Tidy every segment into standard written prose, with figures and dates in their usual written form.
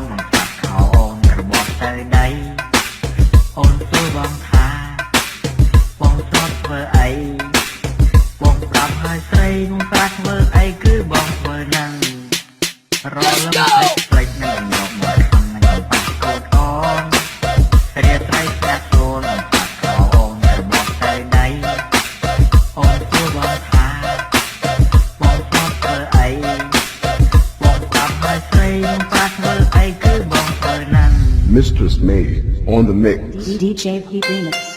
នបងស្ដាប់ខោអូនរបស់ទៅដៃអូនសួរបងថាបងស្រុតធ្វើអីបងប្រាប់ឲ្យស្រីនោះប្រាស់ធ្វើអីគឺបងធ្វើនឹងរលឹមស្លេចនឹងយកមកខំនឹងប៉ះកូនអូនរាត្រីស្ដាប់សូនបងស្ដាប់ខោអូនរបស់ទៅដៃអូនសួរបងថាបងស្រុតធ្វើអីបងប្រាប់ឲ្យស្រីនោះប្រាស់ធ្វើអីគឺបងធ្វើនឹង Mistress May on the mix. DJ Heat Remix.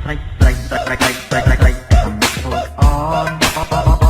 Hãy subscribe cho kênh Ghiền Mì Gõ để không bỏ lỡ